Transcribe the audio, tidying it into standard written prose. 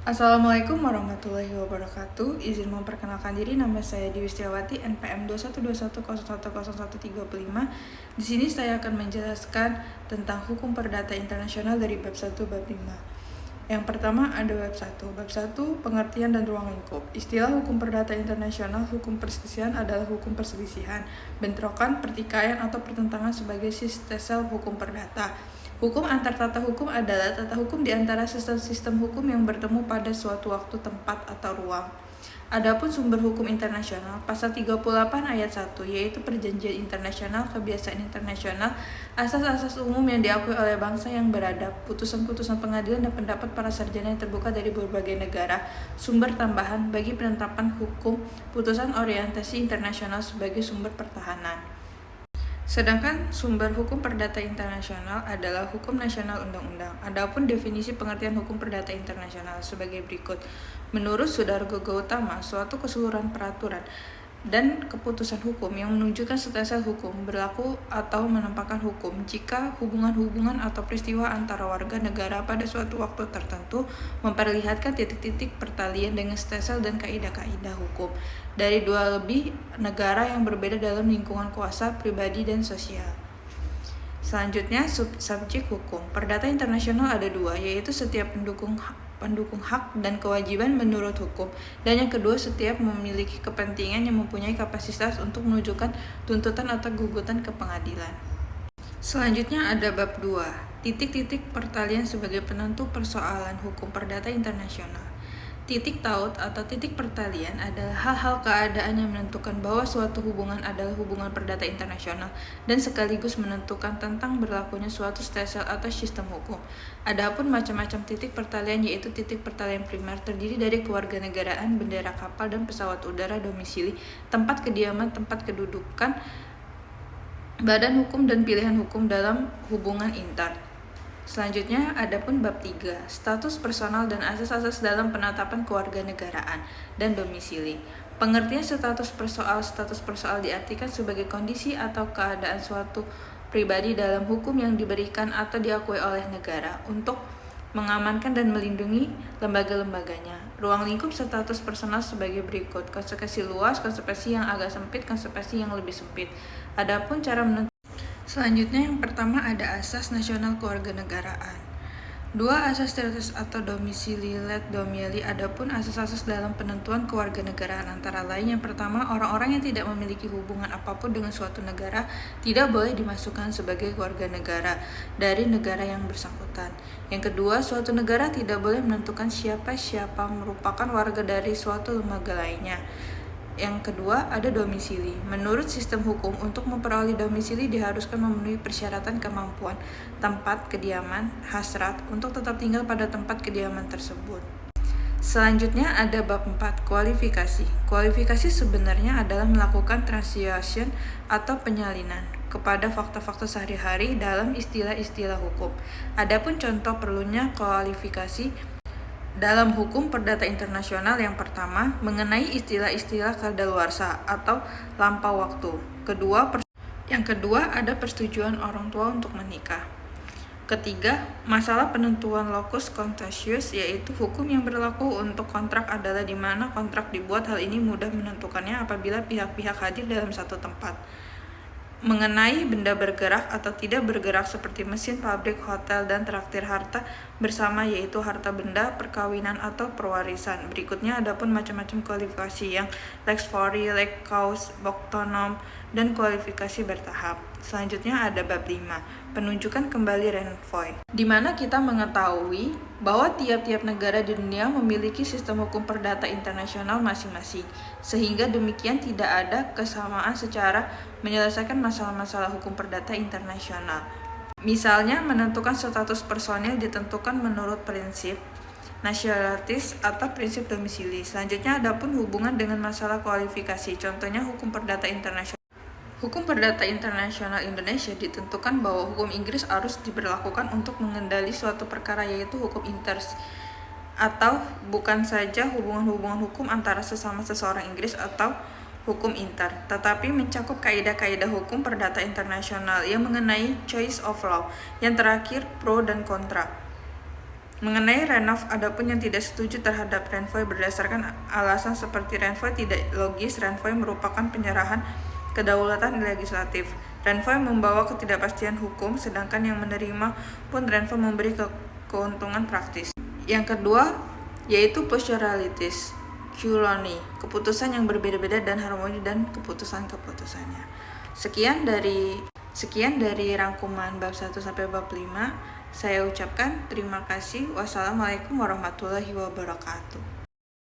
Assalamualaikum warahmatullahi wabarakatuh. Izin memperkenalkan diri, nama saya Dewi Setiawati, NPM 21210100135. Di sini saya akan menjelaskan tentang hukum perdata internasional dari bab 1 bab 5. Yang pertama ada bab 1. Bab 1, pengertian dan ruang lingkup. Istilah hukum perdata internasional, hukum perselisihan adalah hukum perselisihan, bentrokan, pertikaian atau pertentangan sebagai sistem hukum perdata. Hukum antar tata hukum adalah tata hukum di antara sistem-sistem hukum yang bertemu pada suatu waktu, tempat, atau ruang. Adapun sumber hukum internasional, pasal 38 ayat 1, yaitu perjanjian internasional, kebiasaan internasional, asas-asas umum yang diakui oleh bangsa yang beradab, putusan-putusan pengadilan dan pendapat para sarjana yang terbuka dari berbagai negara, sumber tambahan bagi penetapan hukum, putusan orientasi internasional sebagai sumber pertahanan. Sedangkan sumber hukum perdata internasional adalah hukum nasional undang-undang. Adapun definisi pengertian hukum perdata internasional sebagai berikut. Menurut Sudargo Gautama, suatu keseluruhan peraturan dan keputusan hukum yang menunjukkan setelah hukum berlaku atau menampakkan hukum jika hubungan-hubungan atau peristiwa antara warga negara pada suatu waktu tertentu memperlihatkan titik-titik pertalian dengan stelsel dan kaidah-kaidah hukum dari dua lebih negara yang berbeda dalam lingkungan kuasa, pribadi, dan sosial. Selanjutnya, subjek hukum. Perdata internasional ada dua, yaitu setiap pendukung hak dan kewajiban menurut hukum, dan yang kedua setiap memiliki kepentingan yang mempunyai kapasitas untuk menunjukkan tuntutan atau gugatan ke pengadilan. Selanjutnya ada bab 2, titik-titik pertalian sebagai penentu persoalan hukum perdata internasional. Titik taut atau titik pertalian adalah hal-hal keadaan yang menentukan bahwa suatu hubungan adalah hubungan perdata internasional dan sekaligus menentukan tentang berlakunya suatu stelsel atau sistem hukum. Adapun macam-macam titik pertalian yaitu titik pertalian primer terdiri dari kewarganegaraan, bendera kapal dan pesawat udara, domisili, tempat kediaman, tempat kedudukan, badan hukum dan pilihan hukum dalam hubungan inter. Selanjutnya, adapun bab 3, status personal dan asas-asas dalam penetapan kewarganegaraan dan domisili. Pengertian status persoal diartikan sebagai kondisi atau keadaan suatu pribadi dalam hukum yang diberikan atau diakui oleh negara untuk mengamankan dan melindungi lembaga-lembaganya. Ruang lingkup status personal sebagai berikut: konsekuensi luas, konsekuensi yang agak sempit, konsekuensi yang lebih sempit. Adapun cara menentukan. Selanjutnya yang pertama ada asas nasional kewarganegaraan. 2. Asas status atau domisili let domiali. Adapun asas-asas dalam penentuan kewarganegaraan antara lain yang pertama, orang-orang yang tidak memiliki hubungan apapun dengan suatu negara tidak boleh dimasukkan sebagai warga negara dari negara yang bersangkutan. Yang kedua, suatu negara tidak boleh menentukan siapa merupakan warga dari suatu lembaga lainnya. Yang kedua, ada domisili. Menurut sistem hukum, untuk memperoleh domisili diharuskan memenuhi persyaratan kemampuan, tempat kediaman, hasrat, untuk tetap tinggal pada tempat kediaman tersebut. Selanjutnya ada bab 4, kualifikasi. Kualifikasi sebenarnya adalah melakukan translation atau penyalinan kepada fakta-fakta sehari-hari dalam istilah-istilah hukum. Adapun contoh perlunya kualifikasi dalam hukum perdata internasional yang pertama, mengenai istilah-istilah kadaluarsa atau lampau waktu. Yang kedua, ada persetujuan orang tua untuk menikah. Ketiga, masalah penentuan locus contentious, yaitu hukum yang berlaku untuk kontrak adalah di mana kontrak dibuat. Hal ini mudah menentukannya apabila pihak-pihak hadir dalam satu tempat. Mengenai benda bergerak atau tidak bergerak seperti mesin, pabrik, hotel, dan traktir harta bersama, yaitu harta benda, perkawinan, atau perwarisan. Berikutnya adapun macam-macam kualifikasi yang lex fori, lex causa, boktonom, dan kualifikasi bertahap. Selanjutnya ada bab 5, penunjukan kembali renvoi, di mana kita mengetahui bahwa tiap-tiap negara di dunia memiliki sistem hukum perdata internasional masing-masing, sehingga demikian tidak ada kesamaan secara menyelesaikan masalah-masalah hukum perdata internasional. Misalnya, menentukan status personil ditentukan menurut prinsip nasionalitas atau prinsip domisili. Selanjutnya, adapun hubungan dengan masalah kualifikasi, contohnya hukum perdata internasional. Hukum perdata internasional Indonesia ditentukan bahwa hukum Inggris harus diberlakukan untuk mengendali suatu perkara, yaitu hukum inters, atau bukan saja hubungan-hubungan hukum antara sesama seseorang Inggris atau hukum inter, tetapi mencakup kaidah-kaidah hukum perdata internasional yang mengenai choice of law. Yang terakhir, pro dan kontra. Mengenai renov, adapun yang tidak setuju terhadap renvoy berdasarkan alasan seperti renvoy tidak logis. Renvoy merupakan penyerahan kedaulatan legislatif. Renvoy membawa ketidakpastian hukum, sedangkan yang menerima pun renvoy memberi keuntungan praktis. Yang kedua, yaitu posturalitis, culoni, keputusan yang berbeda-beda dan harmoni dan keputusan-keputusannya. Sekian dari rangkuman bab 1 sampai bab 5. Saya ucapkan terima kasih. Wassalamualaikum warahmatullahi wabarakatuh.